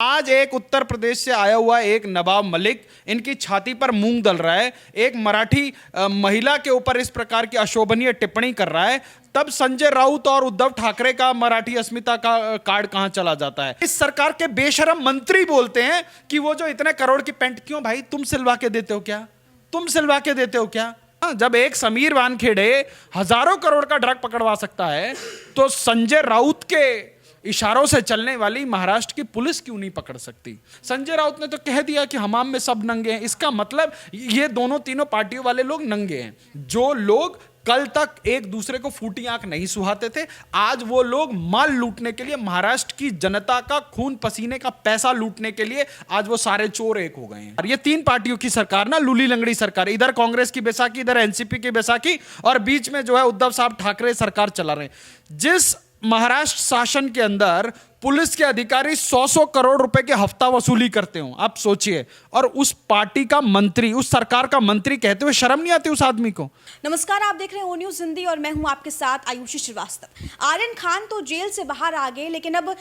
आज एक उत्तर प्रदेश से आया हुआ एक नवाब मलिक इनकी छाती पर मूंग दल रहा है, एक मराठी महिला के ऊपर इस प्रकार की अशोभनीय टिप्पणी कर रहा है, तब संजय राउत और उद्धव ठाकरे का मराठी अस्मिता का कार्ड कहां चला जाता है। इस सरकार के बेशरम मंत्री बोलते हैं कि वो जो इतने करोड़ की पेंट, क्यों भाई तुम सिलवा के देते हो क्या? तुम सिलवा के देते हो क्या? जब एक समीर वानखेड़े हजारों करोड़ का ड्रग पकड़वा सकता है तो संजय राउत के इशारों से चलने वाली महाराष्ट्र की पुलिस क्यों नहीं पकड़ सकती? संजय राउत ने तो कह दिया कि हमाम में सब नंगे हैं। इसका मतलब ये दोनों तीनों पार्टियों वाले लोग नंगे हैं। जो लोग कल तक एक दूसरे को फूटी आंख नहीं सुहाते थे, आज वो लोग माल लूटने के लिए, महाराष्ट्र की जनता का खून पसीने का पैसा लूटने के लिए आज वो सारे चोर एक हो गए हैं। और ये तीन पार्टियों की सरकार ना, लूली लंगड़ी सरकार, इधर कांग्रेस की बैसाखी, इधर एनसीपी की बैसाखी और बीच में जो है उद्धव साहब ठाकरे सरकार चला रहे हैं। जिस महाराष्ट्र शासन के अंदर पुलिस के अधिकारी 100 करोड़ रुपए के हफ्ता वसूली करते हो, आप सोचिए, और उस पार्टी का मंत्री, उस सरकार का मंत्री कहते हुए शर्म नहीं आती उस आदमी को? नमस्कार, आप देख रहे हैं ओ न्यूज़ हिंदी और मैं हूं आपके साथ आयुषी श्रीवास्तव। आर्यन खान तो जेल से बाहर आ गए, लेकिन अब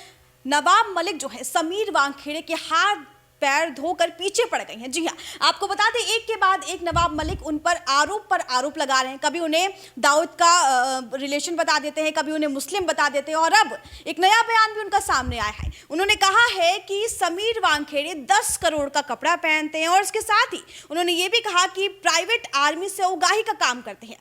नवाब मलिक जो है समीर वानखेड़े के हाथ पैर धोकर पीछे पड़ गई हैं। जी हाँ, आपको बता दें, एक के बाद एक नवाब मलिक उन पर आरोप लगा रहे हैं। कभी उन्हें दाऊद का रिलेशन बता देते हैं, कभी उन्हें मुस्लिम बता देते हैं, और अब एक नया बयान भी उनका सामने आया है। उन्होंने कहा है कि समीर वानखेड़े 10 करोड़ का कपड़ा पहनते हैं और इसके साथ ही उन्होंने ये भी कहा कि प्राइवेट आर्मी से उगाही का काम करते हैं।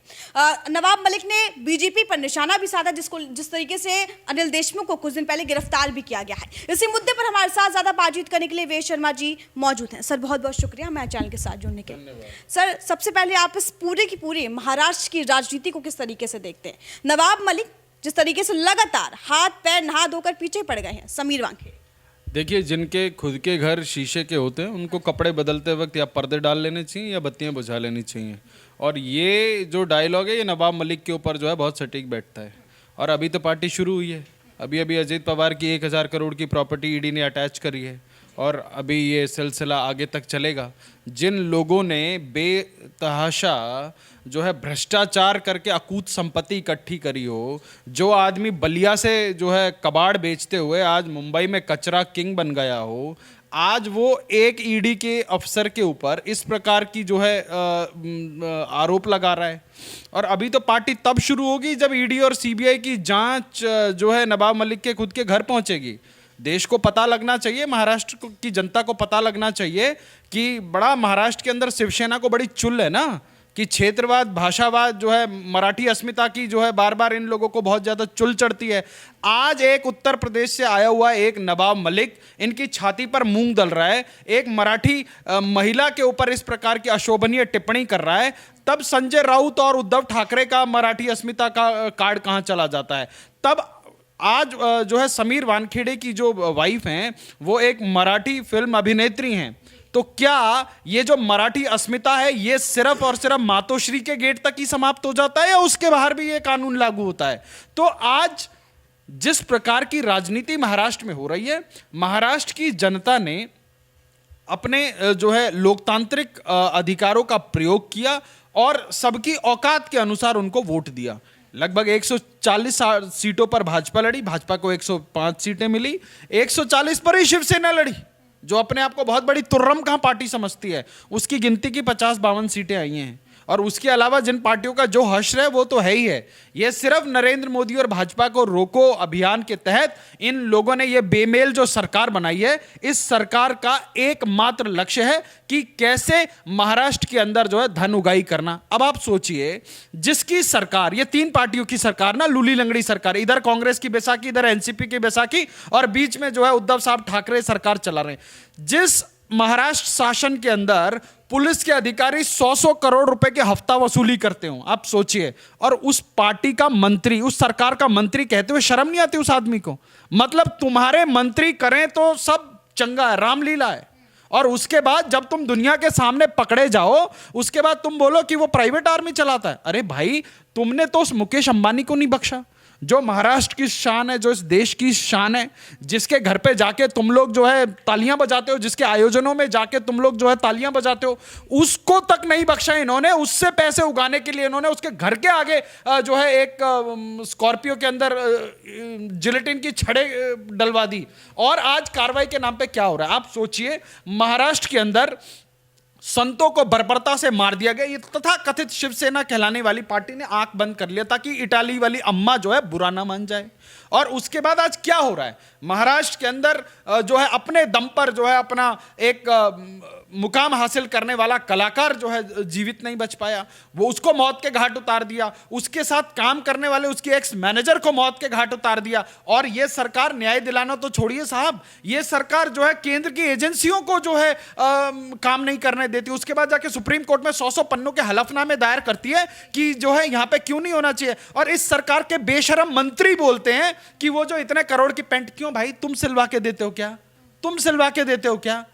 नवाब मलिक ने बीजेपी पर निशाना भी साधा, जिस तरीके से अनिल देशमुख को कुछ दिन पहले गिरफ्तार भी किया गया है। इसी मुद्दे पर हमारे साथ ज्यादा बातचीत करने के लिए वेद शर्मा जी मौजूद हैं। सर, बहुत बहुत शुक्रिया हमारे चैनल के साथ जुड़ने के लिए। सर, सबसे पहले आप इस पूरे की पूरी महाराष्ट्र की राजनीति को किस तरीके से देखते हैं? नवाब मलिक जिस तरीके से लगातार हाथ पैर नहा धोकर पीछे पड़ गए हैं समीर वानखेड़े। देखिए, जिनके खुद के घर शीशे के होते हैं उनको कपड़े बदलते वक्त या पर्दे डाल लेने चाहिए या बत्तियां बुझा लेनी चाहिए। और ये जो डायलॉग है ये नवाब मलिक के ऊपर जो है बहुत सटीक बैठता है। और अभी तो पार्टी शुरू हुई है, अभी अभी अजीत पवार की 1000 करोड़ की प्रॉपर्टी ईडी ने अटैच करी है और अभी ये सिलसिला आगे तक चलेगा। जिन लोगों ने बेतहाशा जो है भ्रष्टाचार करके अकूत संपत्ति इकट्ठी करी हो, जो आदमी बलिया से जो है कबाड़ बेचते हुए आज मुंबई में कचरा किंग बन गया हो, आज वो एक ईडी के अफसर के ऊपर इस प्रकार की जो है आरोप लगा रहा है। और अभी तो पार्टी तब शुरू होगी जब ईडी और सीबीआई की जांच जो है नवाब मलिक के खुद के घर पहुंचेगी। देश को पता लगना चाहिए, महाराष्ट्र की जनता को पता लगना चाहिए कि बड़ा महाराष्ट्र के अंदर शिवसेना को बड़ी चुल है ना, कि क्षेत्रवाद, भाषावाद जो है, मराठी अस्मिता की जो है बार बार इन लोगों को बहुत ज़्यादा चुल चढ़ती है। आज एक उत्तर प्रदेश से आया हुआ एक नवाब मलिक इनकी छाती पर मूंग दल रहा है, एक मराठी महिला के ऊपर इस प्रकार की अशोभनीय टिप्पणी कर रहा है, तब संजय राउत और उद्धव ठाकरे का मराठी अस्मिता का कार्ड कहाँ चला जाता है? तब आज जो है समीर वानखेड़े की जो वाइफ हैं वो एक मराठी फिल्म अभिनेत्री हैं। तो क्या ये जो मराठी अस्मिता है ये सिर्फ और सिर्फ मातोश्री के गेट तक ही समाप्त हो जाता है या उसके बाहर भी ये कानून लागू होता है? तो आज जिस प्रकार की राजनीति महाराष्ट्र में हो रही है, महाराष्ट्र की जनता ने अपने जो है लोकतांत्रिक अधिकारों का प्रयोग किया और सबकी औकात के अनुसार उनको वोट दिया। लगभग 140 सीटों पर भाजपा लड़ी, भाजपा को 105 सीटें मिली, 140 पर ही शिवसेना लड़ी, जो अपने आप को बहुत बड़ी तुर्रम कहां पार्टी समझती है, उसकी गिनती की 50-52 सीटें आई हैं। और उसके अलावा जिन पार्टियों का जो हश्र है वो तो है ही है। ये सिर्फ नरेंद्र मोदी और भाजपा को रोको अभियान के तहत इन लोगों ने ये बेमेल जो सरकार बनाई है, इस सरकार का एकमात्र लक्ष्य है कि कैसे महाराष्ट्र के अंदर जो है धन उगाही करना। अब आप सोचिए, जिसकी सरकार, ये तीन पार्टियों की सरकार ना, लूली लंगड़ी सरकार, इधर कांग्रेस की बैसाखी, इधर एनसीपी की बैसाखी और बीच में जो है उद्धव साहब ठाकरे सरकार चला रहे हैं। जिस महाराष्ट्र शासन के अंदर पुलिस के अधिकारी 100 करोड़ रुपए के हफ्ता वसूली करते हो, आप सोचिए, और उस पार्टी का मंत्री, उस सरकार का मंत्री कहते हुए शर्म नहीं आती उस आदमी को? मतलब तुम्हारे मंत्री करें तो सब चंगा है, रामलीला है, और उसके बाद जब तुम दुनिया के सामने पकड़े जाओ उसके बाद तुम बोलो कि वो प्राइवेट आर्मी चलाता है। अरे भाई, तुमने तो उस मुकेश अंबानी को नहीं बख्शा, जो महाराष्ट्र की शान है, जो इस देश की शान है, जिसके घर पे जाके तुम लोग जो है तालियां बजाते हो, जिसके आयोजनों में जाके तुम लोग जो है तालियां बजाते हो, उसको तक नहीं बख्शा इन्होंने। उससे पैसे उगाने के लिए इन्होंने उसके घर के आगे जो है एक स्कॉर्पियो के अंदर जिलेटिन की छड़े डलवा दी। और आज कार्रवाई के नाम पे क्या हो रहा है आप सोचिए। महाराष्ट्र के अंदर संतों को बर्बरता से मार दिया गया। ये तथा कथित शिवसेना कहलाने वाली पार्टी ने आंख बंद कर लिया ताकि इटाली वाली अम्मा जो है बुरा ना मान जाए। और उसके बाद आज क्या हो रहा है महाराष्ट्र के अंदर जो है अपने दम पर जो है अपना एक मुकाम हासिल करने वाला कलाकार जो है जीवित नहीं बच पाया, वो उसको मौत के घाट उतार दिया। उसके साथ काम करने वाले उसके एक्स मैनेजर को मौत के घाट उतार दिया। और ये सरकार न्याय दिलाना तो छोड़िए साहब, ये सरकार जो है केंद्र की एजेंसियों को जो है काम नहीं करने देती। उसके बाद जाके सुप्रीम कोर्ट में 100 पन्नों के हलफनामे दायर करती है कि जो है यहां पे क्यों नहीं होना चाहिए। और इस सरकार के बेशरम मंत्री बोलते हैं कि वो जो इतने करोड़ की पेंट, क्यों भाई तुम सिलवा के देते हो क्या? तुम सिलवा के देते हो क्या?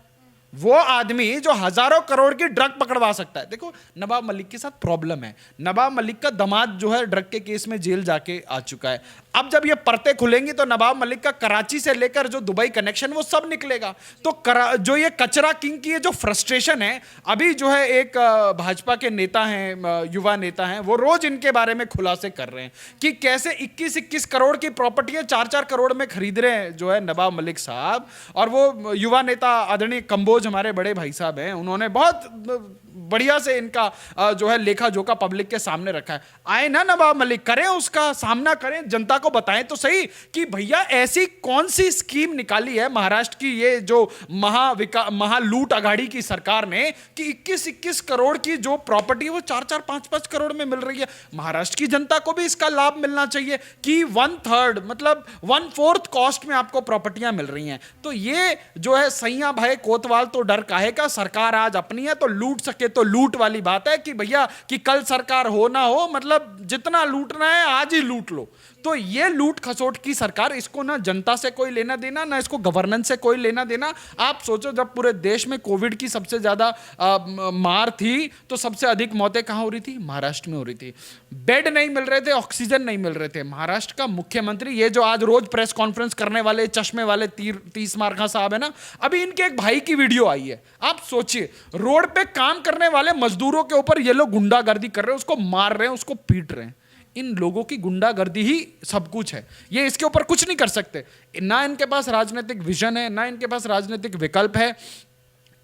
वो आदमी जो हजारों करोड़ की ड्रग पकड़वा सकता है। देखो नवाब मलिक के साथ प्रॉब्लम है। नवाब मलिक का दामाद जो है ड्रग के केस में जेल जाके आ चुका है। अब जब ये परतें खुलेंगी तो नवाब मलिक का कराची से लेकर जो दुबई कनेक्शन वो सब निकलेगा। तो जो ये कचरा किंग की ये जो फ्रस्ट्रेशन है, अभी जो है एक भाजपा के नेता हैं, युवा नेता हैं, वो रोज इनके बारे में खुलासे कर रहे हैं कि कैसे 21-21 करोड़ की प्रॉपर्टी 4-4 करोड़ में खरीद रहे हैं जो है नवाब मलिक साहब। और वो युवा नेता आदरणीय कंबोज हमारे बड़े भाई साहब हैं, उन्होंने बहुत बढ़िया से इनका जो है लेखा जोखा पब्लिक के सामने रखा है। आए ना नवाब मलिक, करें उसका सामना करें, जनता को बताएं तो सही कि भैया ऐसी कौन सी स्कीम निकाली है महाराष्ट्र की ये जो महालूट अघाड़ी की सरकार ने कि 21-21 करोड़ की जो प्रॉपर्टी वो 4-4, 5-5 करोड़ में मिल रही है। महाराष्ट्र की जनता को भी इसका लाभ मिलना चाहिए कि 1/3 मतलब 1/4 कॉस्ट में आपको प्रॉपर्टियां मिल रही हैं। तो ये जो है सैया भाई कोतवाल तो डर काहे का, सरकार आज अपनी है तो लूट सके तो लूट वाली बात है कि भैया कि कल सरकार हो ना हो, मतलब जितना लूटना है आज ही लूट लो। तो ये लूट खसोट की सरकार, इसको ना जनता से कोई लेना देना, ना इसको गवर्नेंस से कोई लेना देना। आप सोचो जब पूरे देश में कोविड की सबसे ज्यादा मार थी तो सबसे अधिक मौतें कहां हो रही थी? महाराष्ट्र में हो रही थी। बेड नहीं मिल रहे थे, ऑक्सीजन नहीं मिल रहे थे। महाराष्ट्र का मुख्यमंत्री ये जो आज रोज प्रेस कॉन्फ्रेंस करने वाले चश्मे वाले 30 मार्का साहब है ना, अभी इनके एक भाई की वीडियो आई है। आप सोचिए रोड पे काम करने वाले मजदूरों के ऊपर ये लोग गुंडागर्दी कर रहे हैं, उसको मार रहे हैं, उसको पीट रहे हैं। इन लोगों की गुंडागर्दी ही सब कुछ है, ये इसके ऊपर कुछ नहीं कर सकते। ना इनके पास राजनीतिक विजन है, ना इनके पास राजनीतिक विकल्प है।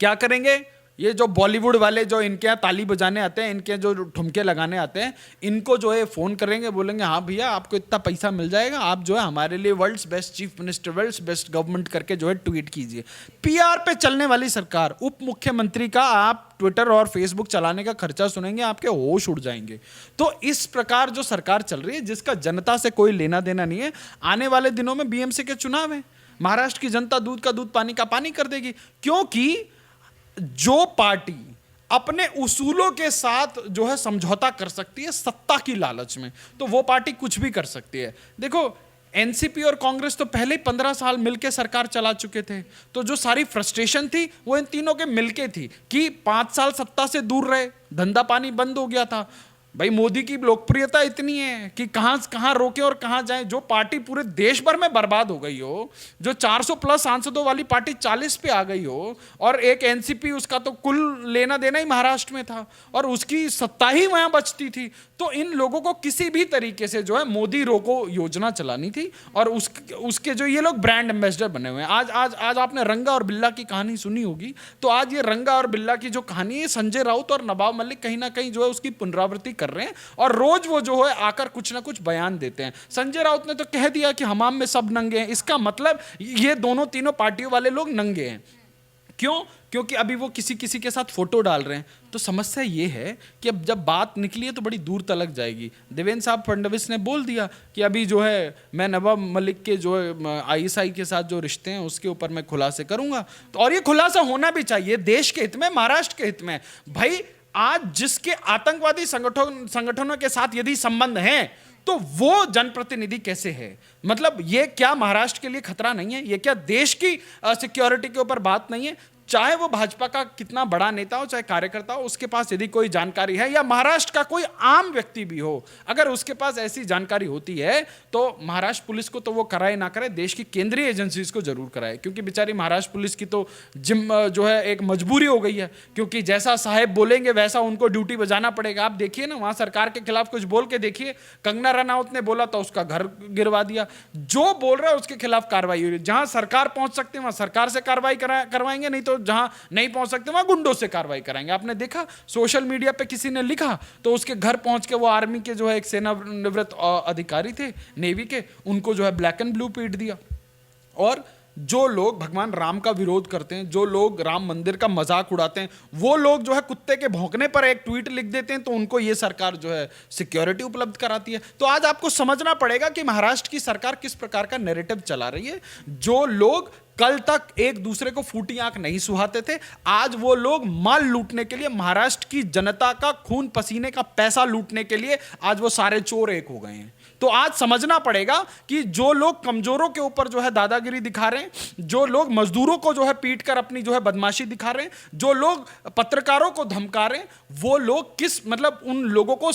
क्या करेंगे? ये जो बॉलीवुड वाले जो इनके यहाँ ताली बजाने आते हैं, इनके जो ठुमके लगाने आते हैं, इनको जो है फ़ोन करेंगे, बोलेंगे हाँ भैया आपको इतना पैसा मिल जाएगा, आप जो है हमारे लिए world's best chief minister, world's best government करके जो है ट्वीट कीजिए। पीआर पे चलने वाली सरकार, उप मुख्यमंत्री का आप ट्विटर और फेसबुक चलाने का खर्चा सुनेंगे आपके होश उड़ जाएंगे। तो इस प्रकार जो सरकार चल रही है जिसका जनता से कोई लेना देना नहीं है। आने वाले दिनों में बीएमसी के चुनाव है, महाराष्ट्र की जनता दूध का दूध पानी का पानी कर देगी, क्योंकि जो पार्टी अपने उसूलों के साथ जो है समझौता कर सकती है सत्ता की लालच में, तो वो पार्टी कुछ भी कर सकती है। देखो एनसीपी और कांग्रेस तो पहले ही 15 साल मिलके सरकार चला चुके थे, तो जो सारी फ्रस्ट्रेशन थी वो इन तीनों के मिलके थी कि 5 साल सत्ता से दूर रहे, धंधा पानी बंद हो गया था। भाई मोदी की लोकप्रियता इतनी है कि कहां रोके और कहां जाए। जो पार्टी पूरे देश भर में बर्बाद हो गई हो, जो 400 प्लस सांसदों वाली पार्टी 40 पे आ गई हो, और एक एनसीपी उसका तो कुल लेना देना ही महाराष्ट्र में था और उसकी सत्ता ही वहां बचती थी। तो इन लोगों को किसी भी तरीके से जो है मोदी रोको योजना चलानी थी और उसके जो ये लोग ब्रांड एम्बेसडर बने हुए हैं। आज आपने रंगा और बिल्ला की कहानी सुनी होगी, तो आज ये रंगा और बिल्ला की जो कहानी है, संजय राउत और नवाब मलिक कहीं ना कहीं जो है उसकी पुनरावृत्ति कर रहे हैं और रोज वो जो है आकर कुछ ना कुछ बयान देते हैं। संजय राउत ने तो कह दिया कि हमाम में सब नंगे हैं, इसका मतलब ये दोनों तीनों पार्टियों वाले लोग नंगे हैं। क्यों? क्योंकि अभी वो किसी के साथ फोटो डाल रहे हैं। तो समस्या ये है कि अब जब बात निकली है तो बड़ी दूर तलक जाएगी। देवेंद्र साहब फडणवीस ने बोल दिया कि अभी जो है मैं नवाब मलिक के जो है आईएसआई के साथ जो रिश्ते हैं उसके ऊपर मैं खुलासे करूंगा। तो और ये खुलासा होना भी चाहिए, देश के हित में, महाराष्ट्र के हित में। भाई आज जिसके आतंकवादी संगठनों के साथ यदि संबंध हैं तो वो जनप्रतिनिधि कैसे है? मतलब ये क्या महाराष्ट्र के लिए खतरा नहीं है? ये क्या देश की सिक्योरिटी के ऊपर बात नहीं है? चाहे वो भाजपा का कितना बड़ा नेता हो, चाहे कार्यकर्ता हो, उसके पास यदि कोई जानकारी है, या महाराष्ट्र का कोई आम व्यक्ति भी हो, अगर उसके पास ऐसी जानकारी होती है तो महाराष्ट्र पुलिस को तो वो कराए ना करे, देश की केंद्रीय एजेंसीज को जरूर कराए, क्योंकि बेचारी महाराष्ट्र पुलिस की तो जो है एक मजबूरी हो गई है, क्योंकि जैसा साहेब बोलेंगे वैसा उनको ड्यूटी बजाना पड़ेगा। आप देखिए ना, वहां सरकार के खिलाफ कुछ बोल के देखिए, कंगना रनौत ने बोला तो उसका घर गिरवा दिया, जो बोल रहा है उसके खिलाफ कार्रवाई हो रही है। जहां सरकार पहुंच सकते हैं वहां सरकार से कार्रवाई करवाएंगे, नहीं तो जहां नहीं पहुंच सकते वहां गुंडों से कार्रवाई कराएंगे। आपने देखा सोशल मीडिया पे किसी ने लिखा तो उसके घर पहुंच के वो आर्मी के जो है एक सेवानिवृत्त अधिकारी थे नेवी के, उनको जो है ब्लैक एंड ब्लू पीट दिया। और जो लोग भगवान राम का विरोध करते हैं, जो लोग राम मंदिर का मजाक उड़ाते हैं, वो लोग जो है कुत्ते के भौंकने पर एक ट्वीट लिख देते हैं तो उनको ये सरकार जो है सिक्योरिटी उपलब्ध कराती है। तो आज आपको समझना पड़ेगा कि महाराष्ट्र की सरकार किस प्रकार का नैरेटिव चला रही है। जो लोग कल तक एक दूसरे को फूटी आंख नहीं सुहाते थे, आज वो लोग माल लूटने के लिए, महाराष्ट्र की जनता का खून पसीने का पैसा लूटने के लिए आज वो सारे चोर एक हो गए हैं। तो आज समझना पड़ेगा कि जो लोग कमजोरों के ऊपर जो है दादागिरी दिखा रहे हैं, जो लोग मजदूरों को जो है पीट कर अपनी जो है बदमाशी दिखा रहे हैं, जो लोग पत्रकारों को धमका रहे हैं, वो लोग किस मतलब उन लोगों को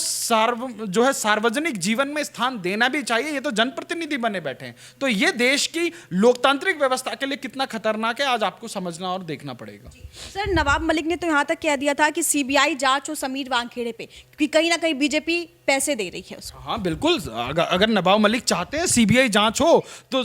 जो है सार्वजनिक जीवन में स्थान देना भी चाहिए। ये तो जनप्रतिनिधि बने बैठे हैं। तो ये देश की लोकतांत्रिक व्यवस्था के लिए कितना खतरनाक है, आज आपको समझना और देखना पड़ेगा। सर, नवाब मलिक ने तो यहाँ तक कह दिया था कि सीबीआई जांच हो समीर वानखेड़े पे, क्योंकि कहीं ना कहीं बीजेपी पैसे दे रही है उसको। हाँ बिल्कुल, अगर नवाब मलिक चाहते हैं सीबीआई जांच हो तो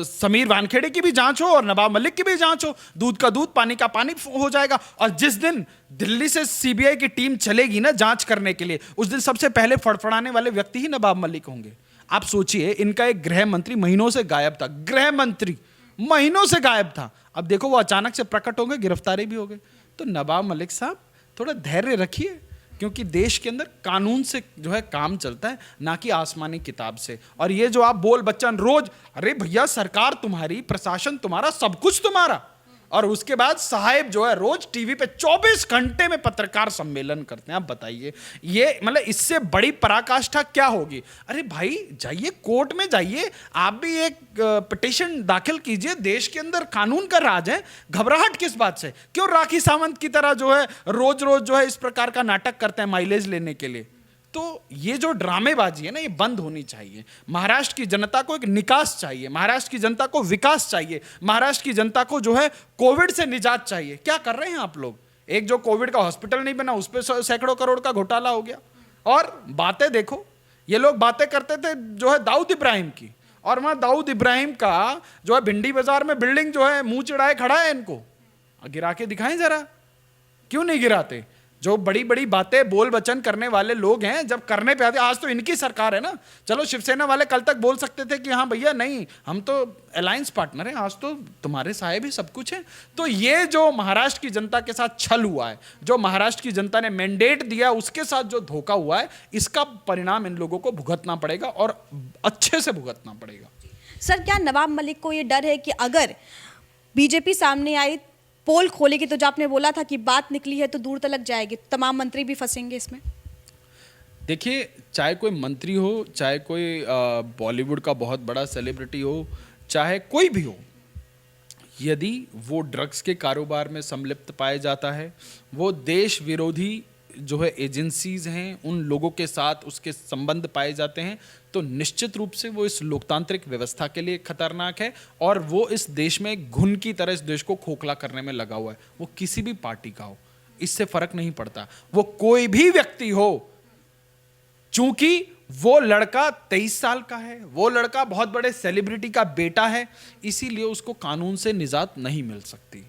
समीर वानखेड़े की भी जांच हो और नवाब मलिक की भी जांच हो, दूध का दूध पानी का पानी हो जाएगा। और जिस दिन दिल्ली से सीबीआई की टीम चलेगी ना जांच करने के लिए, उस दिन सबसे पहले फड़फड़ाने वाले व्यक्ति ही नवाब मलिक होंगे। आप सोचिए, इनका एक गृह मंत्री महीनों से गायब था, गृह मंत्री महीनों से गायब था, अब देखो वो अचानक से प्रकट हो गए, गिरफ्तारी भी हो गई। तो नवाब मलिक साहब थोड़ा धैर्य रखिए, क्योंकि देश के अंदर कानून से जो है काम चलता है, ना कि आसमानी किताब से। और ये जो आप बोल बच्चन रोज, अरे भैया सरकार तुम्हारी, प्रशासन तुम्हारा, सब कुछ तुम्हारा, और उसके बाद साहेब जो है रोज टीवी पे 24 घंटे में पत्रकार सम्मेलन करते हैं। आप बताइए, ये मतलब इससे बड़ी पराकाष्ठा क्या होगी? अरे भाई जाइए कोर्ट में जाइए, आप भी एक पिटीशन दाखिल कीजिए, देश के अंदर कानून का राज है, घबराहट किस बात से? क्यों राखी सावंत की तरह जो है रोज रोज जो है इस प्रकार का नाटक करते हैं माइलेज लेने के लिए? तो ये जो ड्रामेबाजी है ना, ये बंद होनी चाहिए। महाराष्ट्र की जनता को एक निकास चाहिए, महाराष्ट्र की जनता को विकास चाहिए, महाराष्ट्र की जनता को जो है कोविड से निजात चाहिए। क्या कर रहे हैं आप लोग? एक जो कोविड का हॉस्पिटल नहीं बना उस पर सैकड़ों करोड़ का घोटाला हो गया। और बातें देखो, ये लोग बातें करते थे जो है दाऊद इब्राहिम की, और वहां दाऊद इब्राहिम का जो है भिंडी बाजार में बिल्डिंग जो है मुंह चिढ़ाए खड़ा है, इनको गिरा के दिखाएं जरा, क्यों नहीं गिराते? जो बड़ी बड़ी बातें बोल वचन करने वाले लोग हैं, जब करने पे आते, आज तो इनकी सरकार है ना। चलो शिवसेना वाले कल तक बोल सकते थे कि हाँ भैया नहीं, हम तो अलायंस पार्टनर हैं, आज तो तुम्हारे साहेब ही सब कुछ है। तो ये जो महाराष्ट्र की जनता के साथ छल हुआ है, जो महाराष्ट्र की जनता ने मैंडेट दिया उसके साथ जो धोखा हुआ है, इसका परिणाम इन लोगों को भुगतना पड़ेगा और अच्छे से भुगतना पड़ेगा। सर, क्या नवाब मलिक को ये डर है कि अगर बीजेपी सामने आई, पोल खोलेगी, तो जो आपने बोला था कि बात निकली है तो दूर तक जाएगी, तमाम मंत्री भी फंसेंगे इसमें? देखिए, चाहे कोई मंत्री हो, चाहे कोई बॉलीवुड का बहुत बड़ा सेलिब्रिटी हो, चाहे कोई भी हो, यदि वो ड्रग्स के कारोबार में संलिप्त पाया जाता है, वो देश विरोधी जो है एजेंसीज हैं उन लोगों के साथ उसके संबंध पाए जाते हैं, तो निश्चित रूप से वो इस लोकतांत्रिक व्यवस्था के लिए खतरनाक है और वो इस देश में घुन की तरह इस देश को खोखला करने में लगा हुआ है। वो किसी भी पार्टी का हो, इससे फर्क नहीं पड़ता, वो कोई भी व्यक्ति हो। चूंकि वो लड़का 23 साल का है, वो लड़का बहुत बड़े सेलिब्रिटी का बेटा है, इसीलिए उसको कानून से निजात नहीं मिल सकती।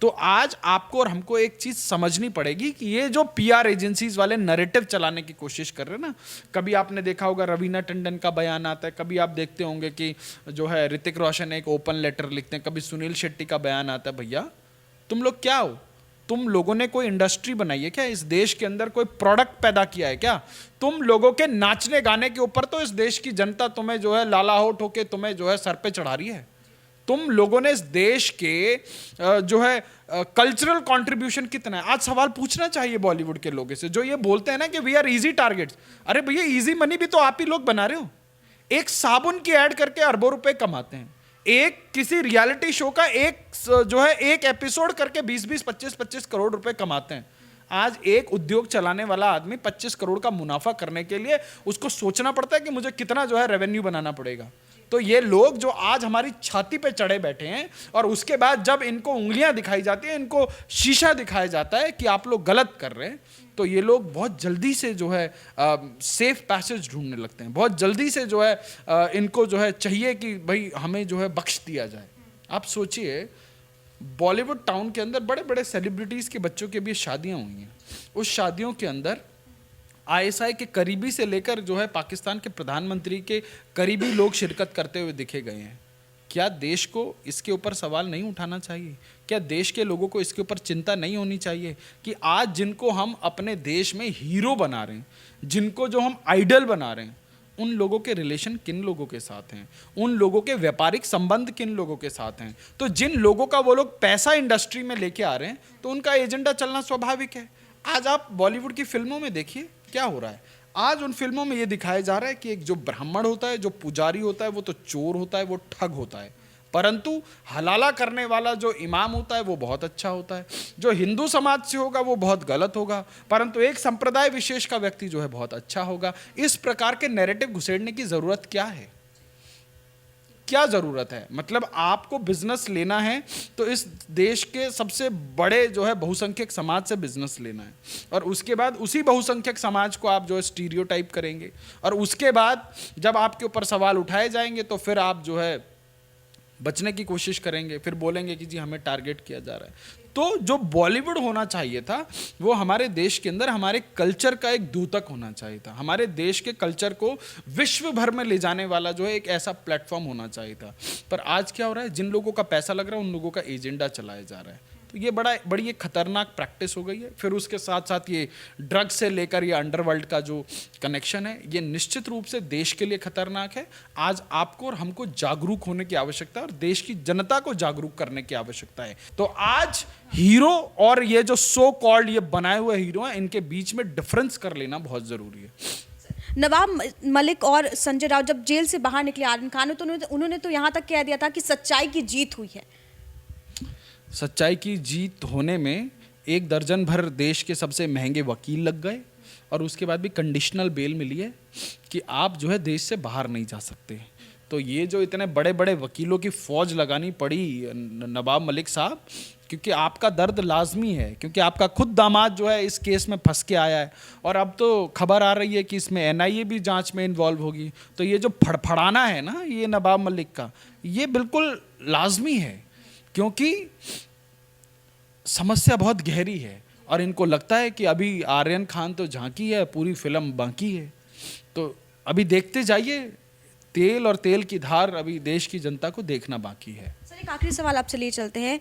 तो आज आपको और हमको एक चीज समझनी पड़ेगी कि ये जो पीआर एजेंसीज वाले नैरेटिव चलाने की कोशिश कर रहे हैं ना, कभी आपने देखा होगा रवीना टंडन का बयान आता है, कभी आप देखते होंगे कि जो है ऋतिक रोशन एक ओपन लेटर लिखते हैं, कभी सुनील शेट्टी का बयान आता है। भैया तुम लोग क्या हो? तुम लोगों ने कोई इंडस्ट्री बनाई है क्या? इस देश के अंदर कोई प्रोडक्ट पैदा किया है क्या? तुम लोगों के नाचने गाने के ऊपर तो इस देश की जनता तुम्हें जो है लाला होठ होके तुम्हें जो है सर पे चढ़ा रही है। तुम लोगों ने इस देश के जो है कल्चरल कंट्रीब्यूशन कितना है, आज सवाल पूछना चाहिए बॉलीवुड के लोगों से, जो ये बोलते हैं ना कि वी आर इजी टारगेट्स। अरे भैया इजी मनी भी तो आप ही लोग बना रहे हो। एक साबुन की ऐड करके अरबों रुपए कमाते हैं, एक किसी रियलिटी शो का जो है एक एपिसोड करके 20-20, 25-25 करोड़ रुपए कमाते हैं। आज एक उद्योग चलाने वाला आदमी 25 करोड़ का मुनाफा करने के लिए उसको सोचना पड़ता है कि मुझे कितना जो है रेवेन्यू बनाना पड़ेगा। तो ये लोग जो आज हमारी छाती पे चढ़े बैठे हैं और उसके बाद जब इनको उंगलियां दिखाई जाती हैं, इनको शीशा दिखाया जाता है कि आप लोग गलत कर रहे हैं, तो ये लोग बहुत जल्दी से जो है सेफ पैसेज ढूंढने लगते हैं। बहुत जल्दी से जो है इनको जो है चाहिए कि भाई हमें जो है बख्श दिया जाए। आप सोचिए, बॉलीवुड टाउन के अंदर बड़े बड़े सेलिब्रिटीज़ के बच्चों की भी शादियां हुई हैं। उस शादियों के अंदर आईएसआई के करीबी से लेकर जो है पाकिस्तान के प्रधानमंत्री के करीबी लोग शिरकत करते हुए दिखे गए हैं। क्या देश को इसके ऊपर सवाल नहीं उठाना चाहिए? क्या देश के लोगों को इसके ऊपर चिंता नहीं होनी चाहिए कि आज जिनको हम अपने देश में हीरो बना रहे हैं, जिनको जो हम आइडल बना रहे हैं, उन लोगों के रिलेशन किन लोगों के साथ हैं, उन लोगों के व्यापारिक संबंध किन लोगों के साथ हैं। तो जिन लोगों का वो लोग पैसा इंडस्ट्री में लेके आ रहे हैं, तो उनका एजेंडा चलना स्वाभाविक है। आज आप बॉलीवुड की फिल्मों में देखिए क्या हो रहा है। आज उन फिल्मों में ये दिखाया जा रहा है कि एक जो ब्राह्मण होता है, जो पुजारी होता है, वो तो चोर होता है, वो ठग होता है, परंतु हलाला करने वाला जो इमाम होता है वो बहुत अच्छा होता है। जो हिंदू समाज से होगा वो बहुत गलत होगा, परंतु एक संप्रदाय विशेष का व्यक्ति जो है बहुत अच्छा होगा। इस प्रकार के नैरेटिव घुसेड़ने की जरूरत क्या है? क्या जरूरत है? मतलब आपको बिजनेस लेना है तो इस देश के सबसे बड़े जो है बहुसंख्यक समाज से बिजनेस लेना है, और उसके बाद उसी बहुसंख्यक समाज को आप जो है स्टीरियोटाइप करेंगे, और उसके बाद जब आपके ऊपर सवाल उठाए जाएंगे तो फिर आप जो है बचने की कोशिश करेंगे, फिर बोलेंगे कि जी हमें टारगेट किया जा रहा है। तो जो बॉलीवुड होना चाहिए था वो हमारे देश के अंदर हमारे कल्चर का एक दूतक होना चाहिए था। हमारे देश के कल्चर को विश्व भर में ले जाने वाला जो है एक ऐसा प्लेटफॉर्म होना चाहिए था। पर आज क्या हो रहा है, जिन लोगों का पैसा लग रहा है उन लोगों का एजेंडा चलाया जा रहा है। तो ये बड़ी एक खतरनाक प्रैक्टिस हो गई है। फिर उसके साथ साथ ये ड्रग से लेकर ये अंडरवर्ल्ड का जो कनेक्शन है, ये निश्चित रूप से देश के लिए खतरनाक है। आज आपको और हमको जागरूक होने की आवश्यकता है और देश की जनता को जागरूक करने की आवश्यकता है। तो आज हीरो और ये जो सो कॉल्ड ये बनाए हुए हीरो हैं, इनके बीच में डिफरेंस कर लेना बहुत जरूरी है। नवाब मलिक और संजय राउत जब जेल से बाहर निकले आर्यन खान, तो उन्होंने तो यहाँ तक कह दिया था कि सच्चाई की जीत हुई है। सच्चाई की जीत होने में 1 दर्जन भर देश के सबसे महंगे वकील लग गए, और उसके बाद भी कंडीशनल बेल मिली है कि आप जो है देश से बाहर नहीं जा सकते। तो ये जो इतने बड़े बड़े वकीलों की फौज लगानी पड़ी नवाब मलिक साहब, क्योंकि आपका दर्द लाजमी है, क्योंकि आपका खुद दामाद जो है इस केस में फंस के आया है, और अब तो खबर आ रही है कि इसमें एनआईए भी जांच में इन्वॉल्व होगी। तो ये जो फड़फड़ाना है ना ये नवाब मलिक का, ये बिल्कुल लाजमी है, क्योंकि समस्या बहुत गहरी है और इनको लगता है कि अभी आर्यन खान तो झांकी है, पूरी फिल्म बाकी है। तो अभी देखते जाइए, तेल और तेल की धार अभी देश की जनता को देखना बाकी है। सर एक आखिरी सवाल आपसे लिए चलते हैं।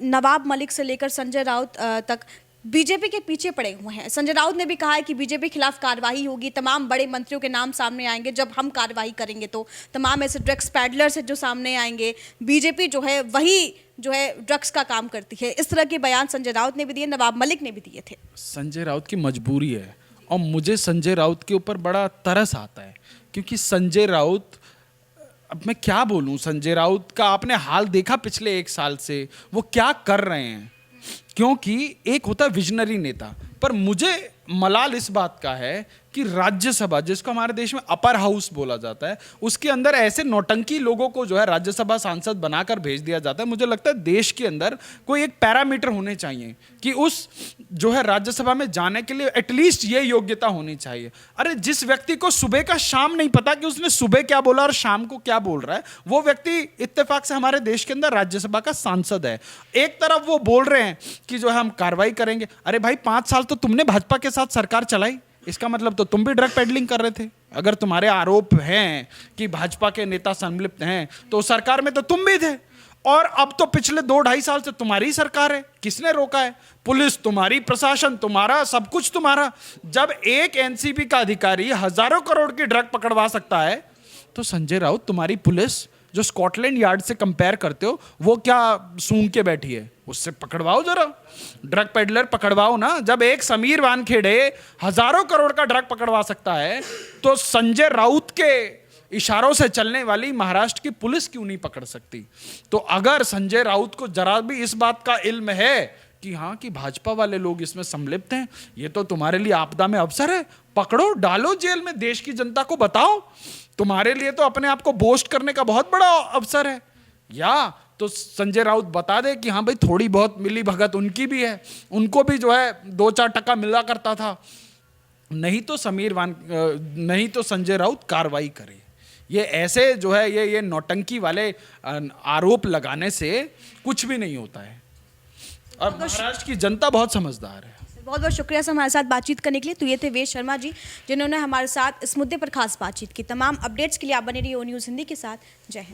नवाब मलिक से लेकर संजय राउत तक बीजेपी के पीछे पड़े हुए हैं। संजय राउत ने भी कहा है कि बीजेपी के खिलाफ कार्रवाई होगी, तमाम बड़े मंत्रियों के नाम सामने आएंगे, जब हम कार्रवाई करेंगे तो तमाम ऐसे ड्रग्स पैडलर्स जो सामने आएंगे, बीजेपी जो है वही जो है ड्रग्स का काम करती है। इस तरह के बयान संजय राउत ने भी दिए, नवाब मलिक ने भी दिए थे। संजय राउत की मजबूरी है, और मुझे संजय राउत के ऊपर बड़ा तरस आता है, क्योंकि संजय राउत, अब मैं क्या बोलूं, संजय राउत का आपने हाल देखा पिछले 1 साल से, वो क्या कर रहे हैं। क्योंकि एक होता है विजनरी नेता, पर मुझे मलाल इस बात का है कि राज्यसभा, जिसको हमारे देश में अपर हाउस बोला जाता है, उसके अंदर ऐसे नौटंकी लोगों को जो है राज्यसभा सांसद बनाकर भेज दिया जाता है। मुझे लगता है देश के अंदर कोई एक पैरामीटर होने चाहिए कि उस जो है राज्यसभा में जाने के लिए एटलीस्ट ये योग्यता होनी चाहिए। अरे जिस व्यक्ति को सुबह का शाम नहीं पता कि उसने सुबह क्या बोला और शाम को क्या बोल रहा है, वो व्यक्ति इत्तेफाक से हमारे देश के अंदर राज्यसभा का सांसद है। एक तरफ वो बोल रहे हैं कि जो है हम कार्रवाई करेंगे। अरे भाई 5 साल तो तुमने भाजपा के साथ सरकार चलाई, इसका मतलब तो तुम भी ड्रग पेडलिंग कर रहे थे। अगर तुम्हारे आरोप हैं कि भाजपा के नेता संलिप्त हैं, तो सरकार में तो तुम भी थे, और अब तो पिछले 2-2.5 साल से तुम्हारी सरकार है। किसने रोका है? पुलिस तुम्हारी, प्रशासन तुम्हारा, सब कुछ तुम्हारा। जब एक एनसीबी का अधिकारी हजारों करोड़ की ड्रग पकड़वा सकता है, तो संजय राउत तुम्हारी पुलिस जो स्कॉटलैंड यार्ड से कंपेयर करते हो, वो क्या सूंघ के बैठी है? उससे पकड़वाओ जरा, ड्रग पेडलर पकड़वाओ ना। जब एक समीर वानखेड़े हजारों करोड़ का ड्रग पकड़वा सकता है, तो संजय राउत के इशारों से चलने वाली महाराष्ट्र की पुलिस क्यों नहीं पकड़ सकती? तो अगर संजय राउत को जरा भी इस बात का इल्म है कि हाँ कि भाजपा वाले लोग इसमें सम्मिलित हैं, ये तो तुम्हारे लिए आपदा में अवसर है, पकड़ो, डालो जेल में, देश की जनता को बताओ, तुम्हारे लिए तो अपने आप को बोस्ट करने का बहुत बड़ा अवसर है। या तो संजय राउत बता दे कि हाँ भाई थोड़ी बहुत मिली भगत उनकी भी है, उनको भी जो है 2-4 टका मिला करता था। नहीं तो संजय राउत कार्रवाई करे। ये ऐसे जो है ये नौटंकी वाले आरोप लगाने से कुछ भी नहीं होता है। और महाराष्ट्र की जनता बहुत समझदार है। बहुत बहुत शुक्रिया सर हमारे साथ बातचीत करने के लिए। तो ये थे वेद शर्मा जी, जिन्होंने हमारे साथ इस मुद्दे पर खास बातचीत की। तमाम अपडेट्स के लिए आप बने रहिए ओ न्यूज़ हिंदी के साथ। जय हिंद।